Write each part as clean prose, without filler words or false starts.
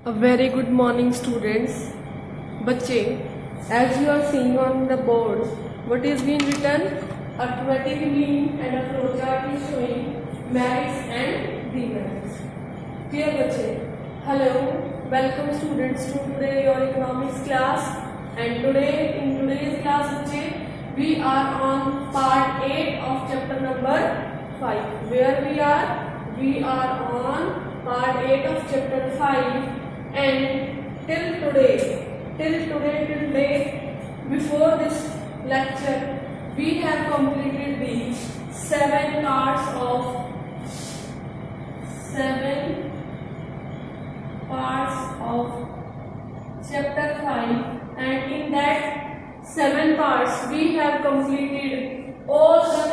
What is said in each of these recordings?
A very good morning, students. बच्चे, as you are seeing on the board, what is being written? Arithmetic mean and a flowchart is showing merits and demerits. Clear, बच्चे? Hello, welcome students to today your economics class. And today in today's class, बच्चे, we are on part 8 of chapter number 5. Where we are? We are on part 8 of chapter 5. And till date, before this lecture, we have completed the 7 parts of chapter 5, and in that 7 parts we have completed all the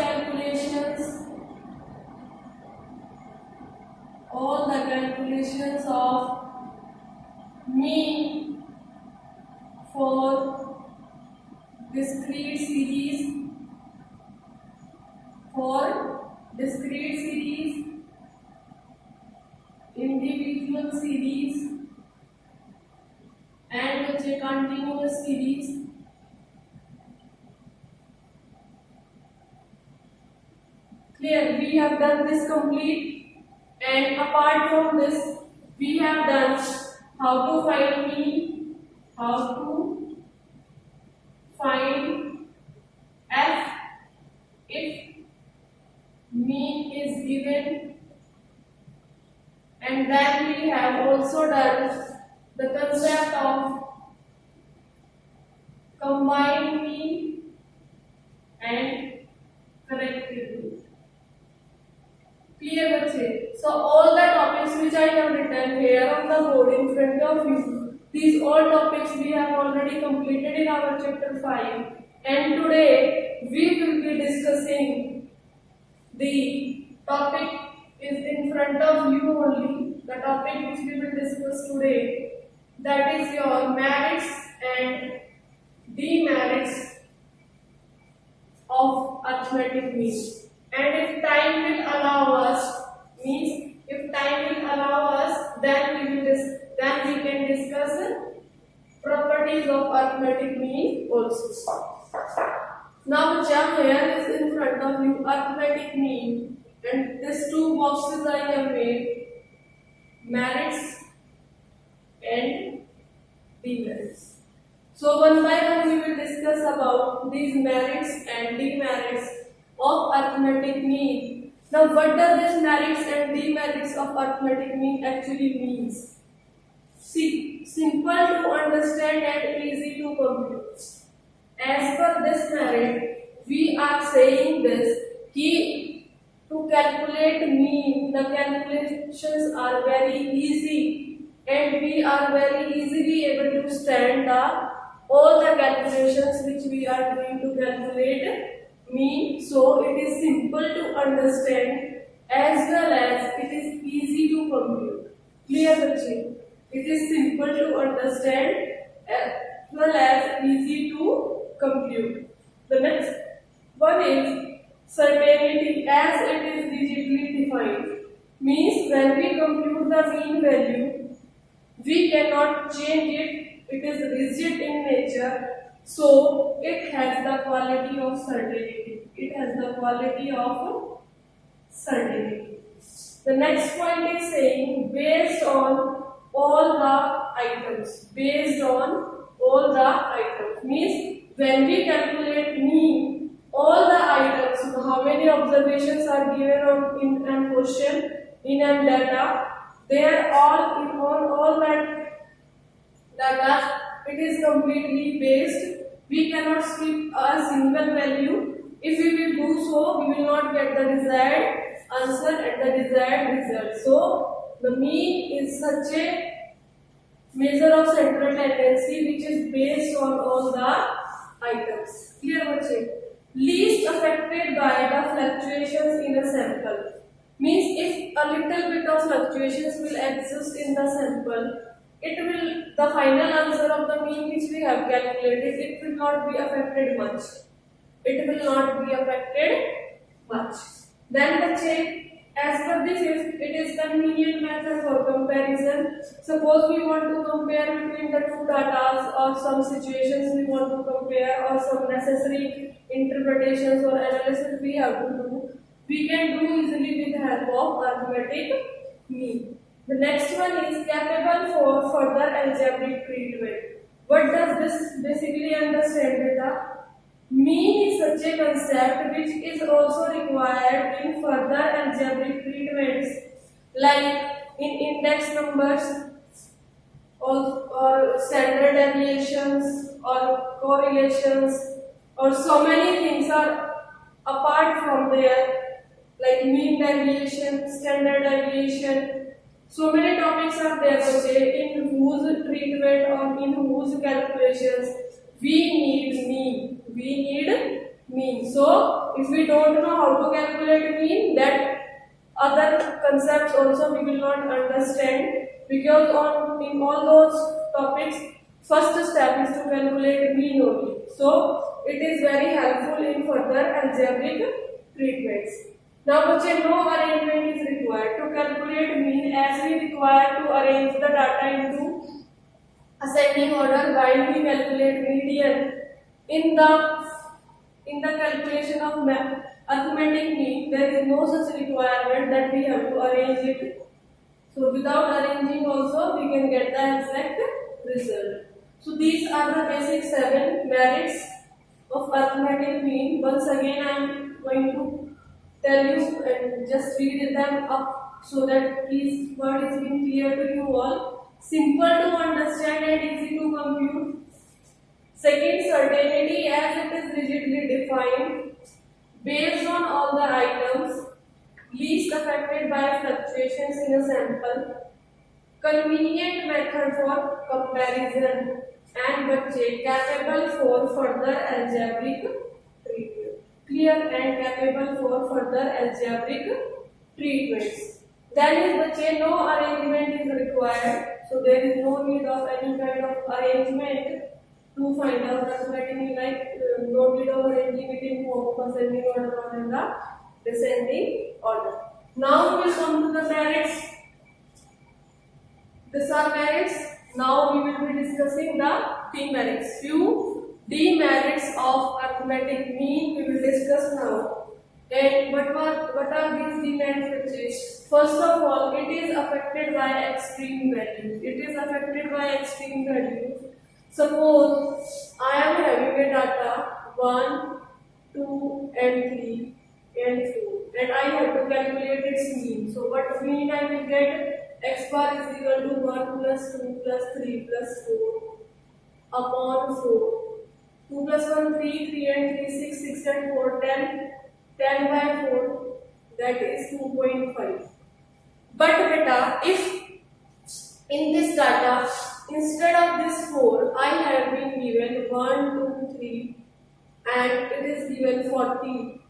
calculations of mean for discrete series, individual series, and continuous series. Clear? We have done this complete, and apart from this, we have done how to find mean, how to find f if mean is given, and then we have also done the concept of combined mean and corrected mean. Clear, बच्चे? So all the topics which I have written here on the board in front of you, these all topics we have already completed in our chapter 5, and today we will be discussing the topic is in front of you only. The topic which we will discuss today, that is your merits and demerits of arithmetic mean. And if time will allow us, then we can discuss properties of arithmetic mean also. Now, here is in front of you arithmetic mean, and these two boxes I have made merits and demerits. So one by one we will discuss about these merits and demerits of arithmetic mean. Now, what does this merits and demerits of arithmetic mean actually means? See, simple to understand and easy to compute. As per this merit, we are saying this कि to calculate mean, the calculations are very easy, and we are very easily able to stand all the calculations which we are going to calculate mean. So it is simple to understand as well as it is easy to compute. Clear, बच्चे? It is simple to understand as well as easy to compute. The next one is certainty, as it is rigidly defined. Means when we compute the mean value, we cannot change it. It is rigid in nature. So it has the quality of certainty. The next point is saying based on all the items. Means when we calculate mean, all the items, how many observations are given in an question, in an data, they are all in all that data. It is completely based. We cannot skip a single value. If we will do so, we will not get the desired answer and the desired result. So the mean is such a measure of central tendency which is based on all the items. Clear, बच्चे? Least affected by the fluctuations in a sample. Means if a little bit of fluctuations will exist in the sample, the final answer of the mean which we have calculated, it will not be affected much. Then the check As per this, it is convenient method for comparison. Suppose we want to compare between the two datas or some situations we want to compare or some necessary interpretations or analysis we have to do. We can do easily with the help of arithmetic mean. The next one is capable for further algebraic treatment. What does this basically understand, beta? Mean is such a concept which is also required in further algebraic treatments, like in index numbers or standard deviations or correlations, or so many things are apart from there, like mean deviation, standard deviation. So many topics are there, in whose treatment or in whose calculations we need mean. We need mean. So if we don't know how to calculate mean, that other concepts also we will not understand, because in all those topics, first step is to calculate mean only. So it is very helpful in further algebraic treatments. Now, no arrangement is required to calculate mean, as we require to arrange the data into ascending order while we calculate median. In the calculation of arithmetic mean, there is no such requirement that we have to arrange it. So without arranging also we can get the exact result. So these are the basic 7 merits of arithmetic mean. Once again I am going to tell you and just read them up so that these word is being clear to you all. Simple to understand and easy to compute. Second, certainty, as it is rigidly defined based on all the items, least affected by fluctuations in a sample. Convenient method for comparison, and capable for further algebraic treatment. Clear and capable for further algebraic treatments. Then is no arrangement is required, so there is no need of any kind of arrangement to find out arithmetic, like no need of arranging it in form of ascending order or in the descending order. Now we will come to the merits. These are merits. Now we will be discussing the demerits. Few demerits of arithmetic mean we will discuss now. And what are these demerits? First of all, it is affected by extreme values. It is affected by extreme values. Suppose I am having a data 1, 2 and 3 and 4, and I have to calculate its mean. So what mean I will get? X bar is equal to 1 plus 2 plus 3 plus 4 upon 4. 2 plus 1, 3, 3 and 3, 6, 6 and 4, 10. 10 by 4, that is 2.5. But beta, if in this data, instead of this 4, I have been given 1, 2, 3 and it is given 40.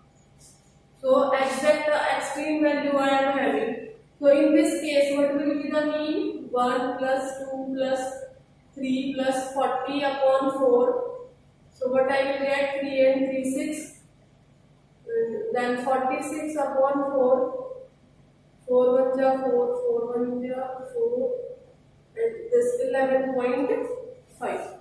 So exact the extreme value I am having. So in this case, what will be the mean? 1 plus 2 plus 3 plus 40 upon 4. So what I will get? 3 and 3, 6. Then 46 upon 4. 4 1 ja 4, 4 1 ja 4, and this 11.5.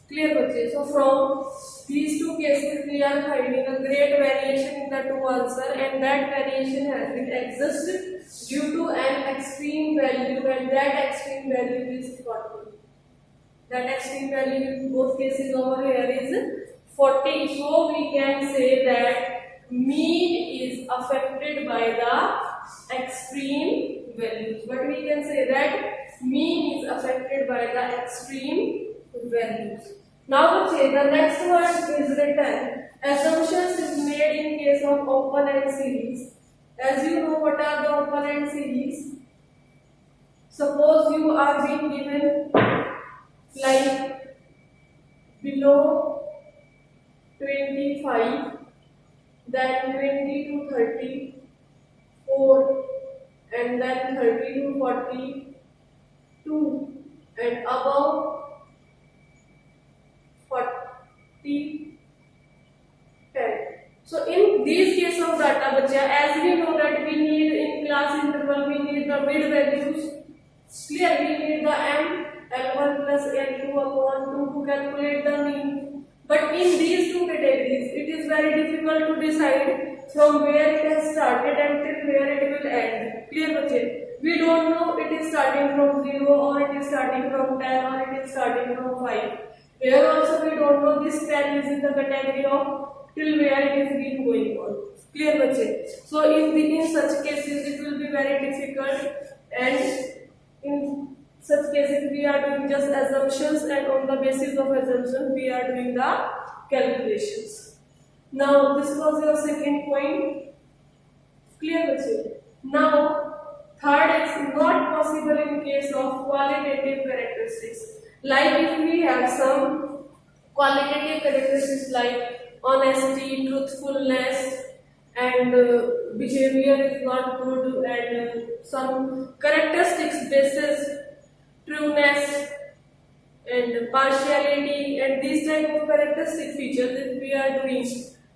Clear, bache? So from these two cases, we are finding a great variation in the two answer, and that variation has been existed due to an extreme value, and that extreme value is 40. That extreme value in both cases over here is 40. So we can say that mean is affected by the extreme values. But we can say that mean is affected by the extreme values. Now the next one is written. Assumptions is made in case of open-end series. As you know, what are the open-end series? Suppose you are being given like below 25, then 20 to 30, 4, and then 30 to 40, 2, and above 40, 10. So in these case of data, as we know that we need in class interval, we need the mid values. Clear, we need the m, L1 plus L2 upon 2 to calculate the mean. But in these two categories, it is very difficult to decide from where it has started until where it will end. Clear, बच्चे? We don't know it is starting from 0 or it is starting from 10 or it is starting from 5. Here also we don't know this 10 is in the category of till where it is been going on. Clear, बच्चे? So in such cases it will be very difficult, and in such cases we are doing just assumptions, and on the basis of assumptions we are doing the calculations. Now this was your second point. Clear, बच्चे? Now third is not possible in case of qualitative characteristics. Like if we have some qualitative characteristics like honesty, truthfulness, and behavior is not good, and some characteristics basis trueness and partiality, and these type of characteristic features if we are doing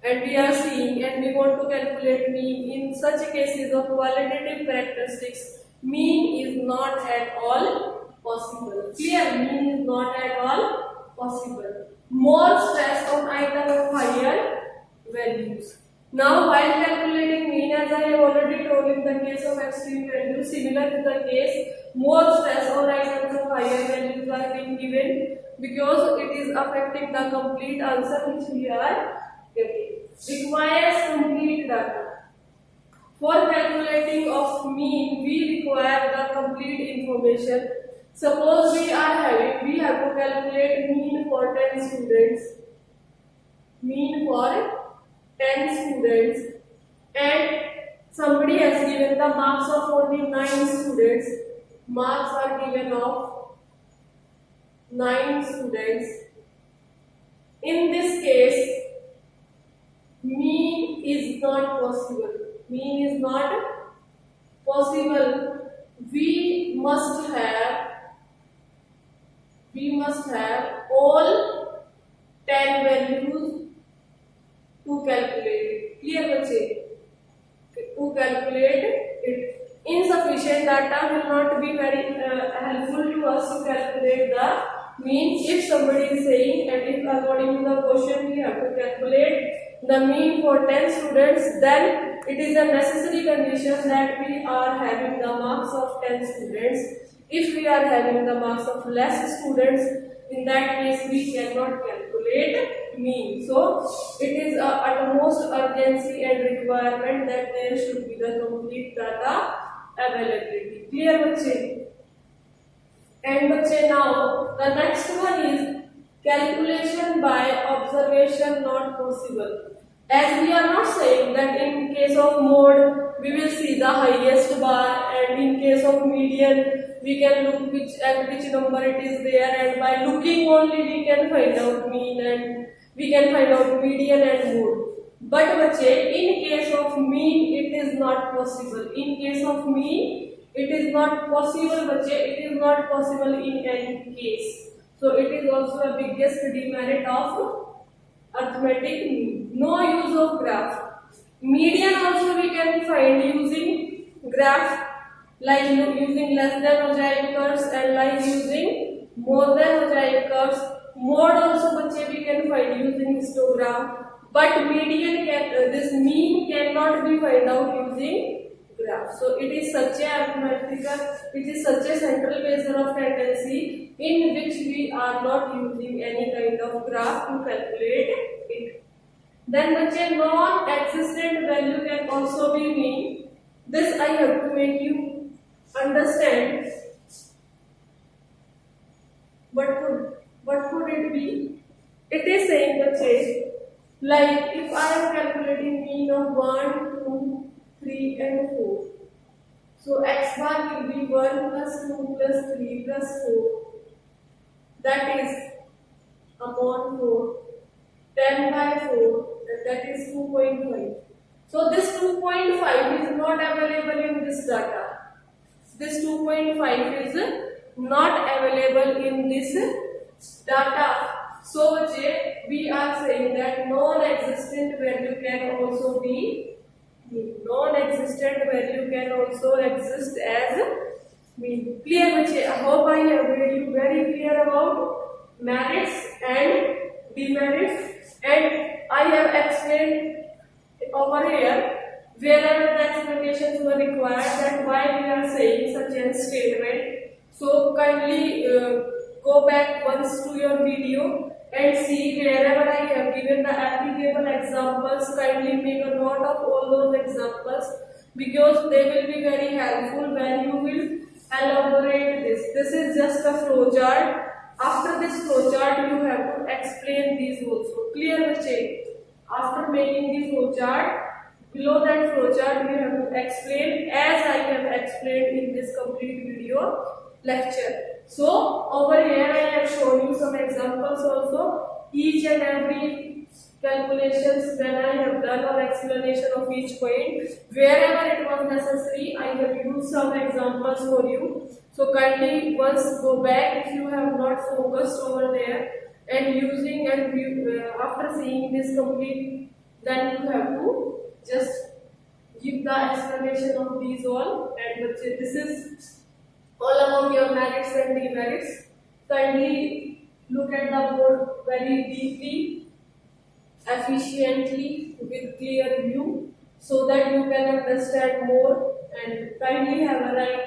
and we are seeing and we want to calculate mean, in such cases of qualitative characteristics, mean is not at all possible. Clear? Mean is not at all possible. More stress on item of higher values. Now while calculating mean, as I have already told in the case of extreme values, similar to the case, more stress on items of higher values are being given because it is affecting the complete answer which we are getting. Requires complete data. For calculating of mean, we require the complete information. Suppose we have to calculate mean for 10 students. Mean for 10 students, and somebody has given the marks of only 9 students. Marks are given of 9 students. In this case, mean is not possible. Mean is not possible. We must have all 10 values to calculate. Clear, बच्चे? To calculate it. Insufficient data will not be very helpful to us to calculate the mean. If somebody is saying, and if according to the question we have to calculate the mean for 10 students, then it is a necessary condition that we are having the marks of 10 students. If we are having the marks of less students, in that case we cannot calculate mean. So it is a utmost urgency and requirement that there should be the complete data availability. Clear, बच्चे? And बच्चे, now the next one is calculation by observation not possible. As we are not saying that in case of mode we will see the highest bar, and in case of median we can look which number it is there, and by looking only we can find out mean and we can find out median and mode. But बच्चे, in case of mean it is not possible. In case of mean it is not possible, बच्चे. It is not possible in any case. So it is also a biggest demerit of arithmetic mean. No use of graph. Median also we can find using graph, like using less than algebraic curves and like using more than algebraic curves. Mode also बच्चे we can find using histogram. But median this mean cannot be found out using graph. So it is such a arithmetical, it is such a central measure of tendency in which we are not using any kind of graph to calculate it. Then बच्चे, non-existent value can also be mean. This I have to make you understand. What could it be? It is saying बच्चे, like if I am calculating mean of 1, 2, 3 and 4. So x bar will be 1 plus 2 plus 3 plus 4. That is upon 4. 10 by 4. That is 2.5. So this 2.5 is not available in this data. This 2.5 is not available in this data. So we are saying that non-existent value can also be mean. Non-existent value can also exist as mean. Clear बच्चे? I hope I have made you very clear about merits and demerits, and I have explained over here wherever the explanations were required that why we are saying such a statement. So kindly go back once to your video and see wherever I have given the applicable examples. Kindly make a note of all those examples because they will be very helpful when you will elaborate this. This is just a flow chart. After this flow chart, you have to explain these also. Clear बच्चे? After making the flow chart, below that flow chart we have to explain as I have explained in this complete video lecture. So over here I have shown you some examples also. Each and every calculations when I have done or explanation of each point, wherever it was necessary I have used some examples for you. So kindly once go back if you have not focused over there and using and after seeing this complete, then you have to just give the explanation of these all, and this is all about your merits and demerits. Kindly look at the board very deeply, efficiently, with clear view so that you can understand more, and kindly have a right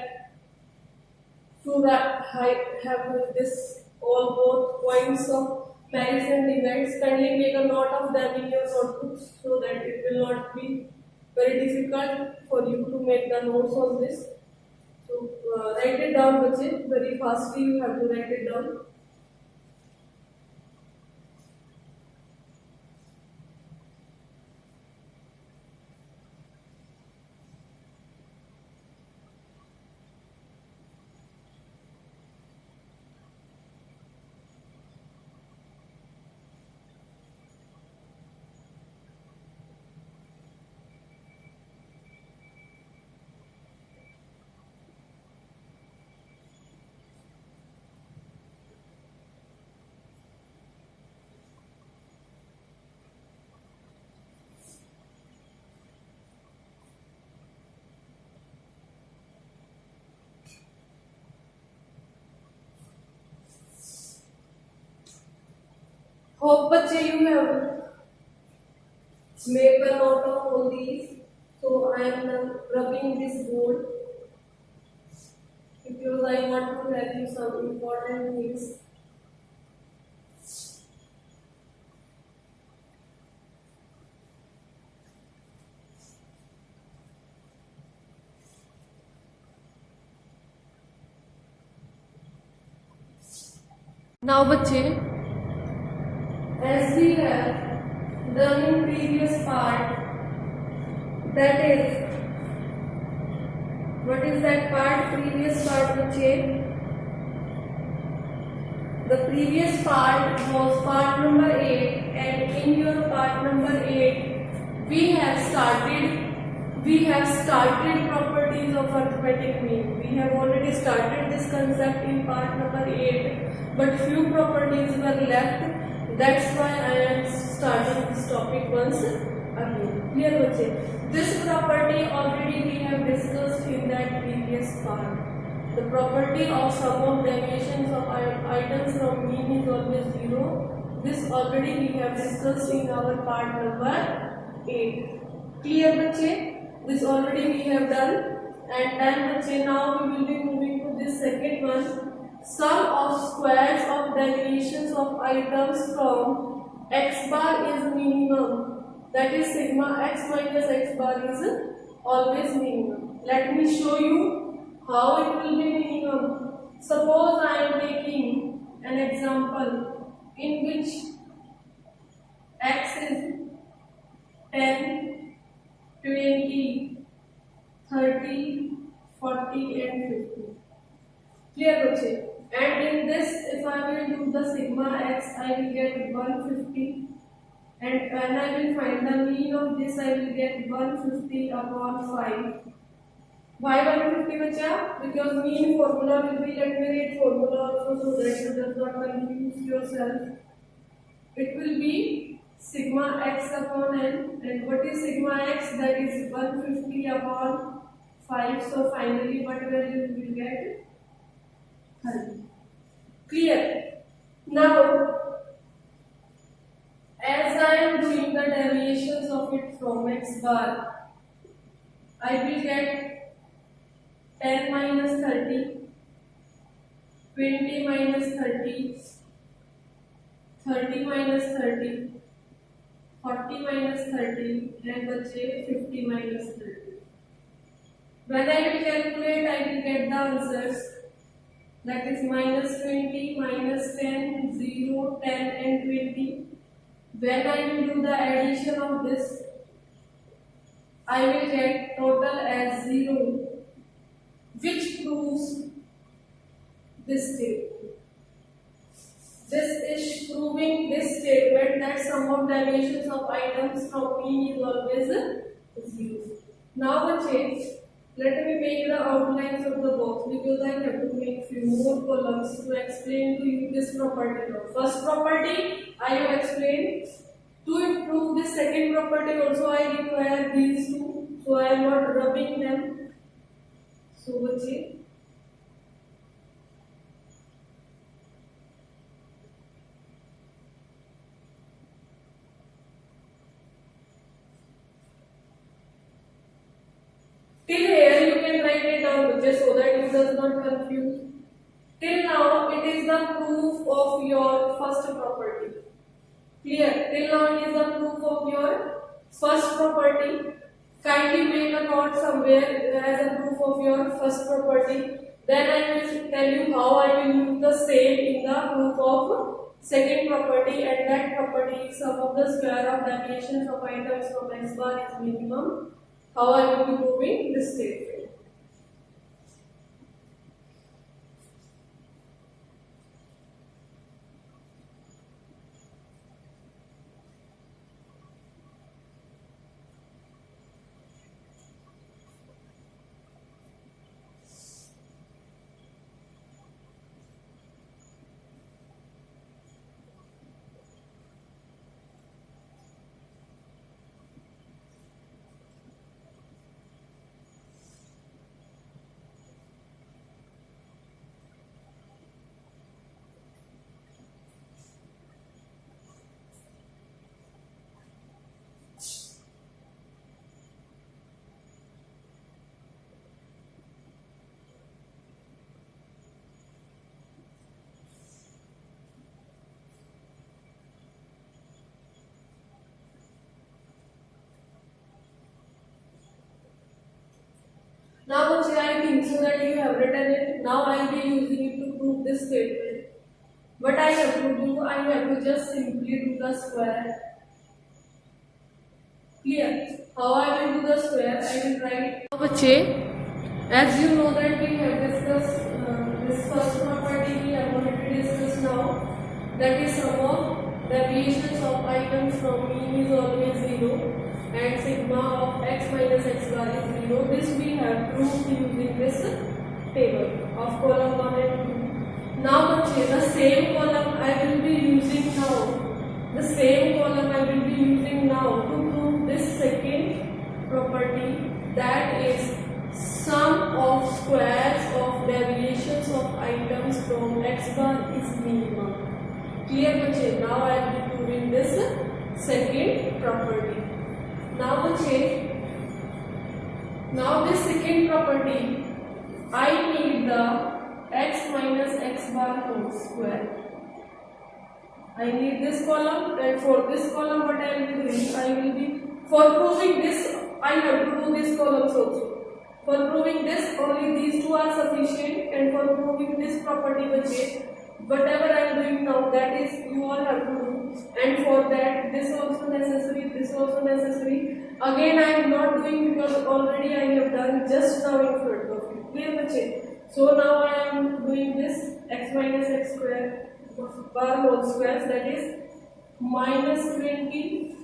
to have this all both points of merits and demerits. Kindly make a note of them in your notebooks so that it will not be very difficult for you to make the notes on this. So write it down, बच्चे, very fastly you have to write it down. Hope बच्चे you have made a note of all these. So I am now rubbing this board because I want to tell you some important things. Now बच्चे, as we have done in previous part, that is, what is that part? Previous part बच्चे, the previous part was part number 8, and in your part number 8 we have started properties of arithmetic mean. We have already started this concept in part number 8, but few properties were left. That's why I am starting this topic once again. Clear बच्चे? This property already we have discussed in that previous part. The property of sum of deviations of items from mean is always 0. This already we have discussed in our part number 8. Clear बच्चे? This already we have done, and then बच्चे now we will be moving to this second one. Sum of squares of deviations of items from x bar is minimum. That is sigma x minus x bar is always minimum. Let me show you how it will be minimum. Suppose I am taking an example in which x is 10, 20, 30, 40 and 50. Clear बच्चे? And in this, if I will do the sigma x, I will get 150, and when I will find the mean of this, I will get 150 upon 5. Why 150 बच्चा? Because mean formula will be, let me read formula also so that you does not confuse yourself. It will be sigma x upon n, and what is sigma x? That is 150 upon 5. So finally what value we will get? 30. Clear? Now as I am doing the deviations of it from x bar, I will get 10 minus 30, 20 minus 30, 30 minus 30, 40 minus 30, and बचे 50 minus 30. When I will calculate, I will get the answers. That is minus 20, minus 10, 0, 10 and 20. When I will do the addition of this, I will get total as 0, which proves this statement. This is proving this statement that sum of deviations of items from mean is always 0. Now let me make the outlines of the box, because I have to make few more columns to explain to you this property. First property I have explained. To improve this second property also I require these two, so I am not rubbing them. So till here you can write it down so that you does not confuse. Till now it is the proof of your first property. Clear? Till now it is the proof of your first property. Kindly make a note somewhere as a proof of your first property. Then I will tell you how I will use the same in the proof of second property, and that property is sum of the square of deviations of items from x bar is minimum. How I will be proving this statement. Now I think so that you have written it. Now I will be using it to prove this statement. What I have to do, I have to just simply do the square. Clear? How I will do the square? I will write. Now as you know that we have discussed this first property, we have already discussed now. That is sum of deviations of items from mean is always 0. And sigma of x minus x bar is 0. This we have proved using this table of column 1 and 2. Now the same column I will be using now. The same column I will be using now to prove this second property, that is sum of squares of deviations of items from x bar is minimum. Clear bache? Now I will be proving this second property. Now this second property, I need the x minus x bar whole square. I need this column, and for this column what I will be doing, I will be, for proving this, I have to do these columns also. For proving this, only these two are sufficient, and for proving this property whatever I am doing now, that is you all have to do. And for that, this also necessary, this also necessary. Again I am not doing, because already I have done just now in front of you. Clear bache? So now I am doing this x minus x square bar whole square, that is minus 20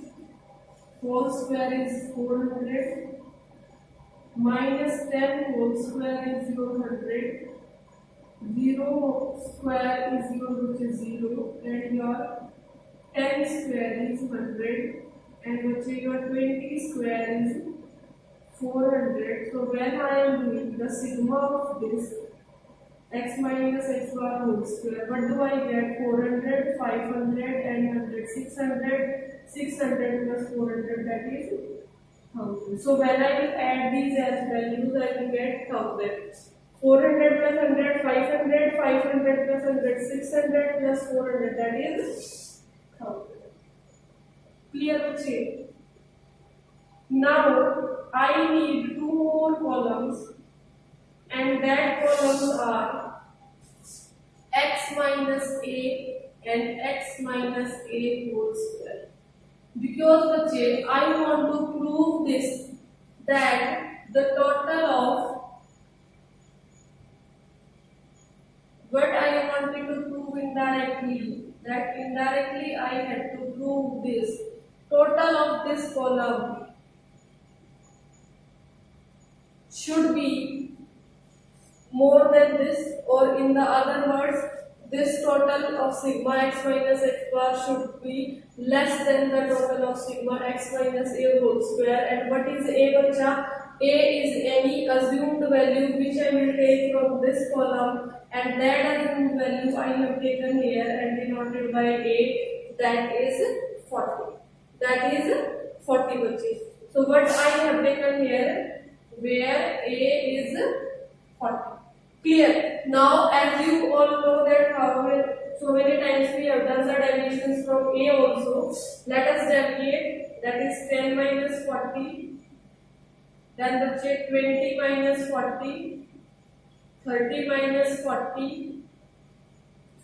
whole square is 400, minus 10 whole square is 100, 0 square is 0, which is 0, and your 10 square is 100 and बच्चे your 20 square is 400. So when I am doing the sigma of this x minus x bar whole square, what do I get? 400, 500 and 100, 600, 600 plus 400, that is 1000. So when I will add these as values, I will get 1000. 400 plus 100, 500, 500 plus 100, 600 plus 400, that is 1000. Clear, bachche? Now I need two more columns, and that columns are x minus a and x minus a whole square. Because बच्चे I want to prove this, that the total of what I wanted to prove indirectly, that indirectly I had to prove this total of this column should be more than this, or in the other words, this total of sigma x minus x bar should be less than the total of sigma x minus a whole square. And what is a, bacha? A is any assumed value which I will take from this column, and that assumed value I have taken here and denoted by a, that is 40. That is 40, bache. So what I have taken here, where a is 40. Clear. Now as you all know that how so many times we have done the deviations from a also, let us deviate, that is 10 minus 40, then the check 20 minus 40, 30 minus 40,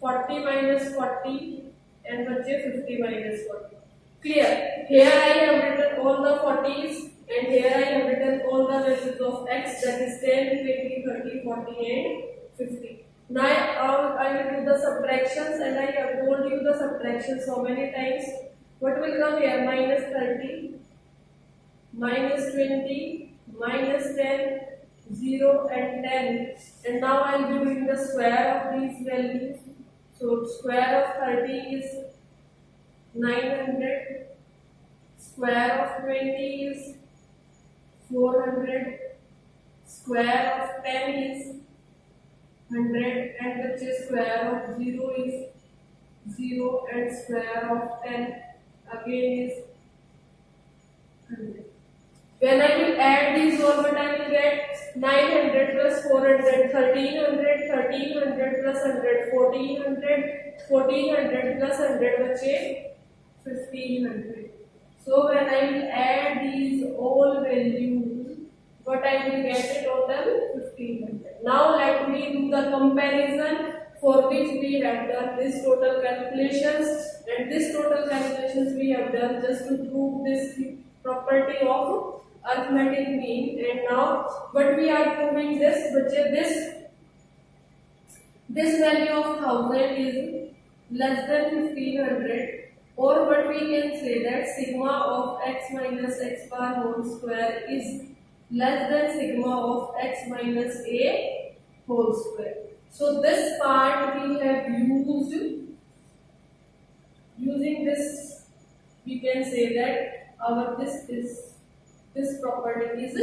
40 minus 40, and the check 50 minus 40. Clear. Here I have written all the 40s, and here I have written all the values of x, that is 10, 20, 30, 40 and 50. Now I will do the subtractions, and I have told you the subtractions so many times. What will come here? Minus 30, minus 20, minus 10, 0 and 10. And now I will be doing the square of these values. So square of 30 is 900, square of 20 is 400, square of 10 is 100, and the square of 0 is 0, and square of 10 again is 100. When I will add these all, what I will get? 900 plus 400, 1300, 1300 plus 100, 1400, 1400 plus 100, bache 1500. So when I will add these all values, what I will get a total 1500. Now let me do the comparison, for which we have done this total calculations, and this total calculations we have done just to prove this property of arithmetic mean. And now what we are proving this, this value of 1000 is less than 1500, or what we can say that sigma of x minus x bar whole square is less than sigma of x minus a whole square. So this part we have using this, we can say that our this property is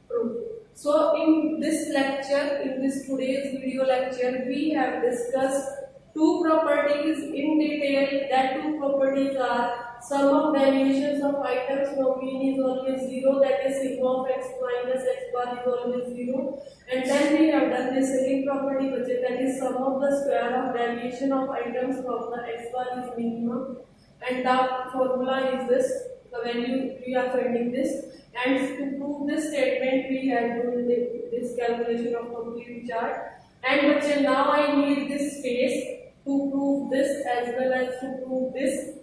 proved. So in this lecture, in this today's video lecture, we have discussed two properties in detail. That two properties are sum of deviations of items from mean is always 0, that is sigma of x minus x bar is always 0, and then we have done the second property, that is sum of the square of deviation of items from the x bar is minimum, and the formula is this, the value we are finding this. And to prove this statement, we have done this calculation of complete chart. And now I need this space to prove this as well as to prove this.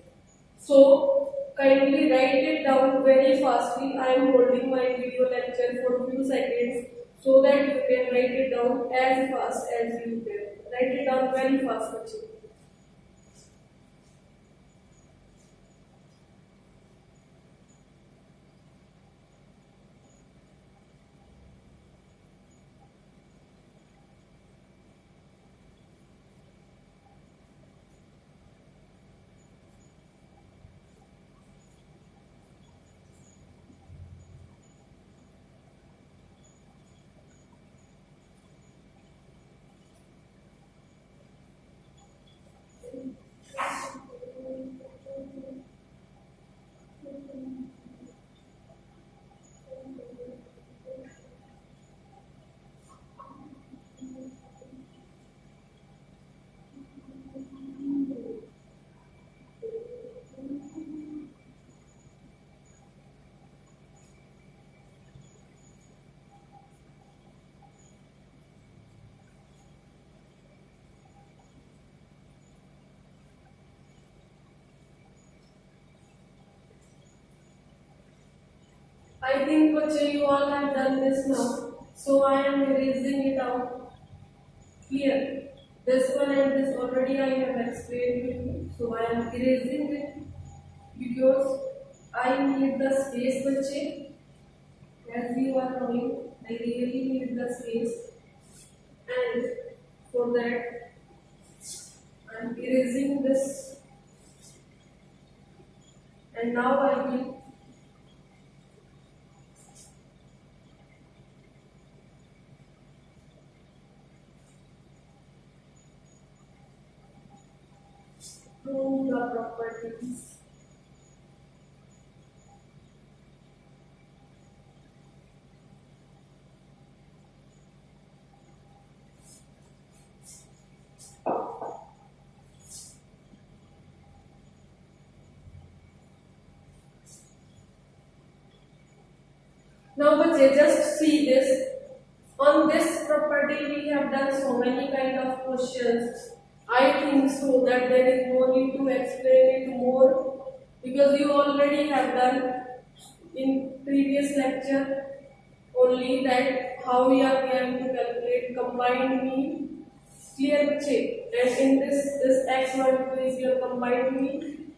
So kindly write it down very fastly. I am holding my video lecture for few seconds so that you can write it down as fast as you can. Write it down very fast, bachche. I think बच्चे you all have done this now, so I am erasing it out. Clear? This one and this already I have explained with you, so I am erasing it because I need the space बच्चे. As you are knowing, I really need the space, and for that I am erasing this, and now I will prove the properties. Now बच्चे just see this. On this property we have done so many kind of questions. I think so that there is no need to explain it more because you already have done in previous lecture only that how we are going to calculate combined mean. Clear बच्चे? And in this x12 is your combined mean,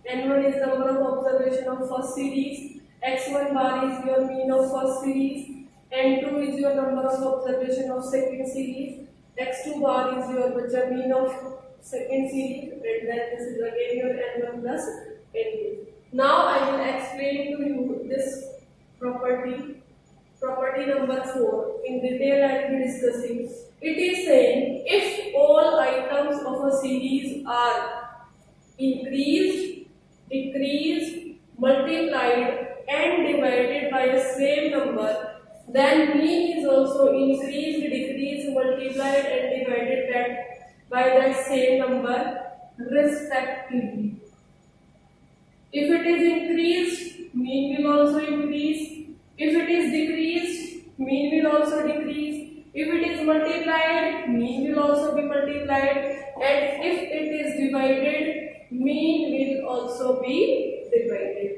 n1 is number of observation of first series, x1 bar is your mean of first series, n2 is your number of observation of second series, x2 bar is your mean of second series, and then this is again your n1 plus n2. Now I will explain to you this property number 4 in detail. I will be discussing. It is saying if all items of a series are increased, decreased, multiplied and divided by the same number, then mean is also increased, decreased, multiplied and divided by that same number respectively. If it is increased, mean will also increase. If it is decreased, mean will also decrease. If it is multiplied, mean will also be multiplied. And if it is divided, mean will also be divided.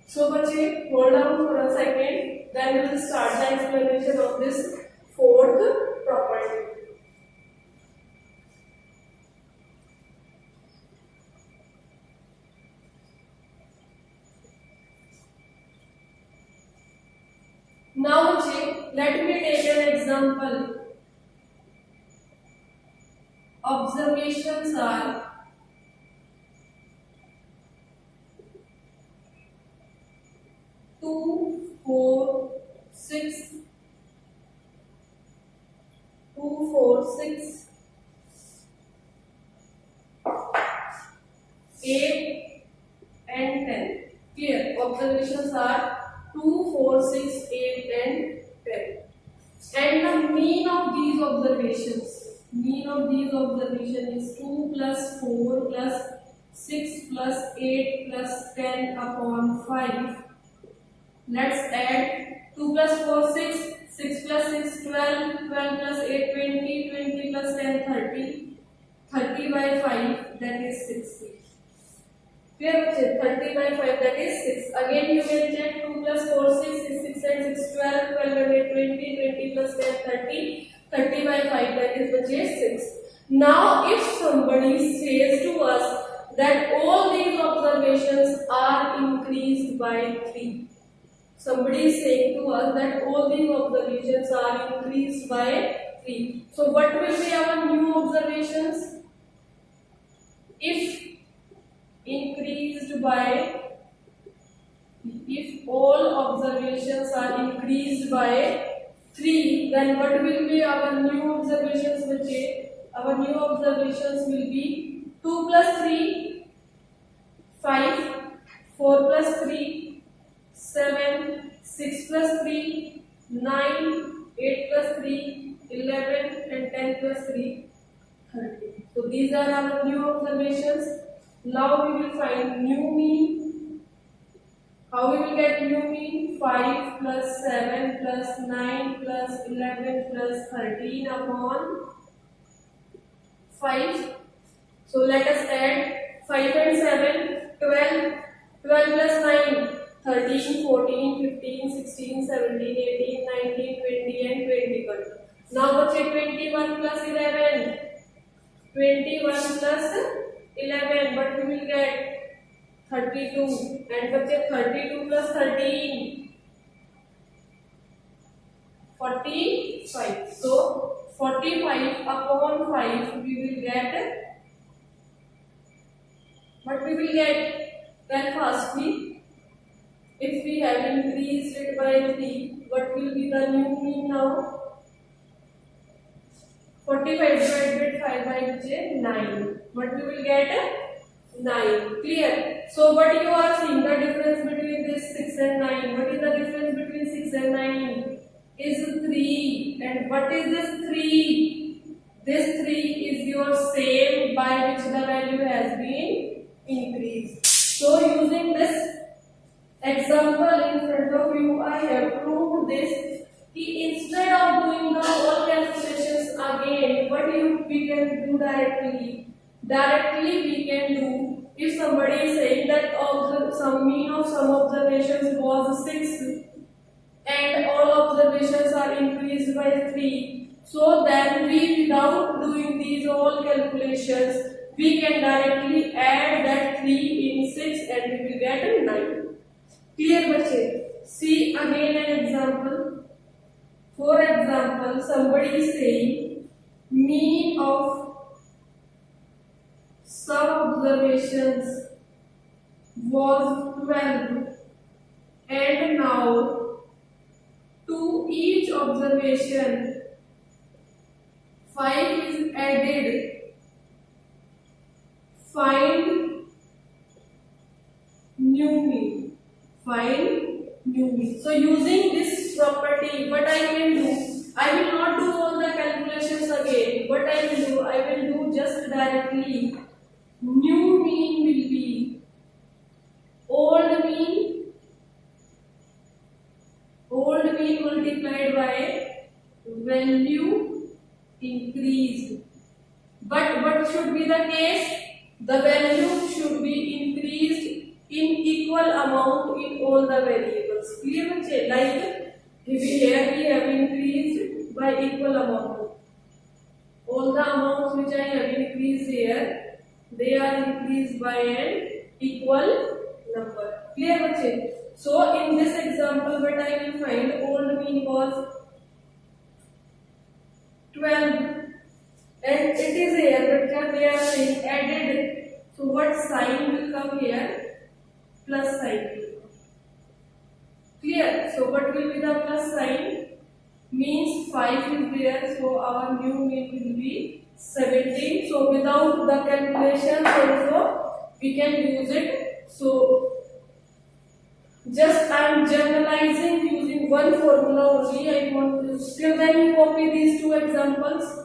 So बच्चे, hold on for a second. Then we will start the explanation of this fourth property. Now बच्चे, let me take an example. Observations are 2, 4, 6, 2, 4, 6, 8 and 10. Clear? Observations are 2, 4, 6, 8 and 10. And the mean of these observations is 2 plus 4 plus 6 plus 8 plus 10 upon 5. Let's add 2 plus 4 6, 6 plus 6 12, 12 plus 8 20, 20 plus 10 30, 30 by 5 that is 60. Clear? 30 by 5 that is 6. Again you will check 2 plus 4 6 is 6 and 6 12, 12 and 8 20, 20 plus 10 30, 30 by 5 that is 6. Now if somebody says to us that all these observations are increased by 3. Somebody is saying to us that all these observations are increased by 3. So what will be our new observations? If all observations are increased by 3, then what will be our new observations? Our new observations will be 2 plus 3, 5, 4 plus 3, 7, 6 plus 3, 9, 8 plus 3, 11 and 10 plus 3, 30. So these are our new observations. Now we will find new mean. How we will get new mean? 5 plus 7 plus 9 plus 11 plus 13 upon 5. So let us add 5 and 7, 12, 12 plus 9, 13, 14, 15, 16, what we will get 32 and बच्चे 32 plus 13 45. So 45 upon 5 we will get what we will get. Then firstly, if we have increased it by 3, what will be the new mean now? 45 divided by 5 by which is 9. What we will get? 9. Clear? So what you are seeing the difference between this 6 and 9. What is the difference between 6 and 9? Is 3. And what is this 3? This 3 is your same by which the value has been increased. So using this example in front of you, I have proved this. Instead of doing the whole calculations again, what we can do directly? Directly we can do, if somebody is saying that some mean of some observations was 6 and all observations are increased by 3. So then we, without doing these all calculations, we can directly add that 3 in 6 and we will get 9. Clear bache? See again an example. For example, somebody is saying mean of some observations was 12 and now to each observation 5 is added. Find new mean. Find new mean. So using this property, what I can do, I will not do all the calculations again. What I will do, I will do just directly. New mean will be old mean multiplied by value increased. But what should be the case? The value should be increased in equal amount in all the variables. Clear? Like here we have increased by equal amount. All the amounts which I have increased here, they are increased by an equal number. Clear? So in this example, what I will find, old mean was 12. And it is here, but they are saying added. So what sign will come here? Plus sign will come. Clear? So what will be the plus sign? Means 5 is there, so our new mean will be 17. So without the calculations also, we can use it. So just I am generalizing using one formula only. I want to till then you copy these two examples.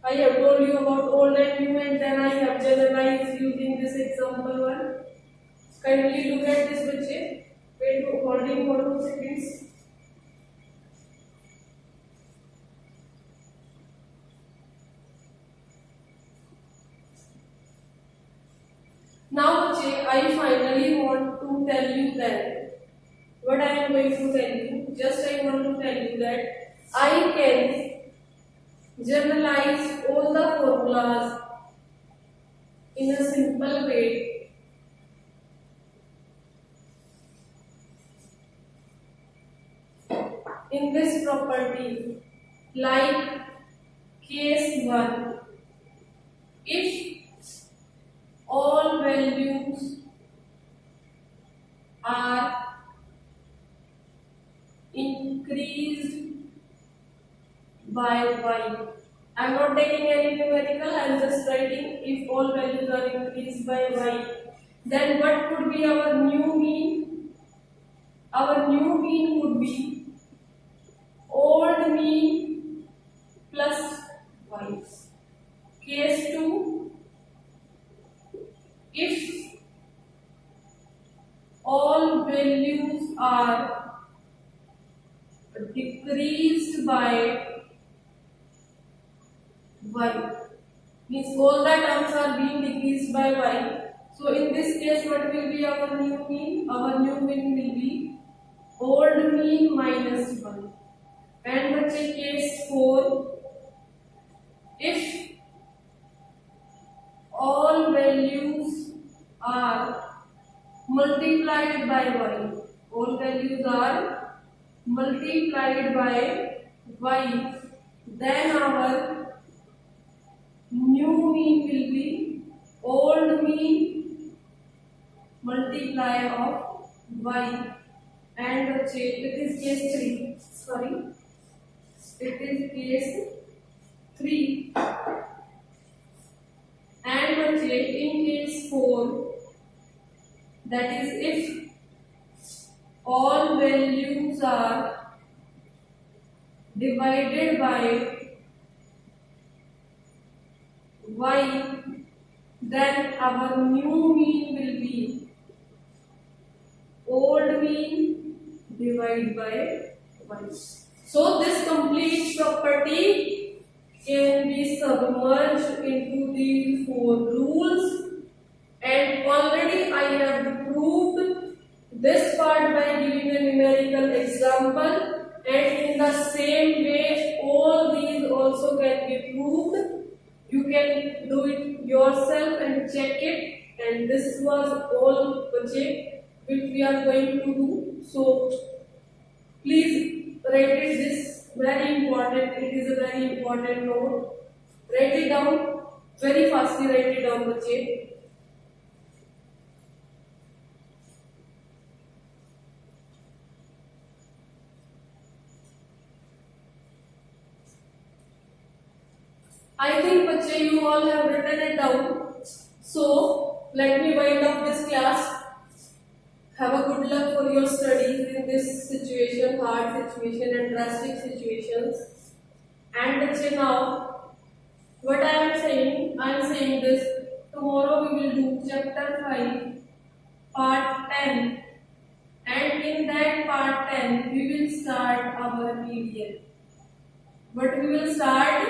I have told you about old and new, and then I have generalized using this example one. Kindly look at this bache. Wait, holding for 2 seconds. Now bache, I finally want to tell you that what I am going to tell you. Just I want to tell you that I can generalize all the formulas in a simple way. In this property, like case 1, if all values are increased by y. I am not taking any numerical, I am just writing if all values are increased by y. Then what would be our new mean? Our new mean would be old mean plus y. Case 2, if all values are decreased by y, means all the terms are being decreased by y. So in this case, what will be our new mean? Our new mean will be old mean minus 1. And let's say case 4, if all values multiplied by y. All values are multiplied by y. Then our new mean will be old mean multiply of y. And it is case 3. Sorry, it is case 3. And in case 4, that is if all values are divided by y, then our new mean will be old mean divided by y. So this complete property can be submerged into the 4 rules, and already I have proved this part by giving a numerical example, and in the same way all these also can be proved. You can do it yourself and check it, and this was all project which we are going to do. So please write it, this very important, it is a very important note. Write it down very fastly, write it down बच्चे. I think बच्चे you all have written it down. So let me wind up this class. Have a good luck for your studies in this situation, hard situation and drastic situations. And बच्चे now what I am saying this, tomorrow we will do chapter 5 part 10, and in that part 10 we will start our median. But we will start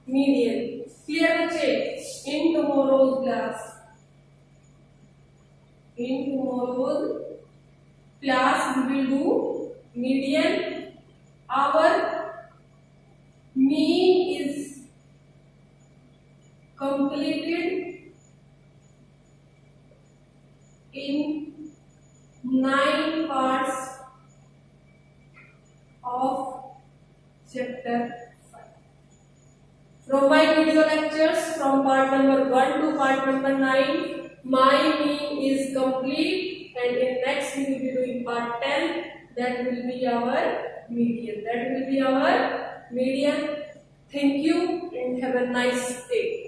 median. Clear बच्चे? In tomorrow's class we will do median. Our mean is completed in 9 parts of chapter 5. From my video lectures from part number 1 to part number 9, my mean is complete, and in next we will be doing part 10. That will be our median. Thank you and have a nice day.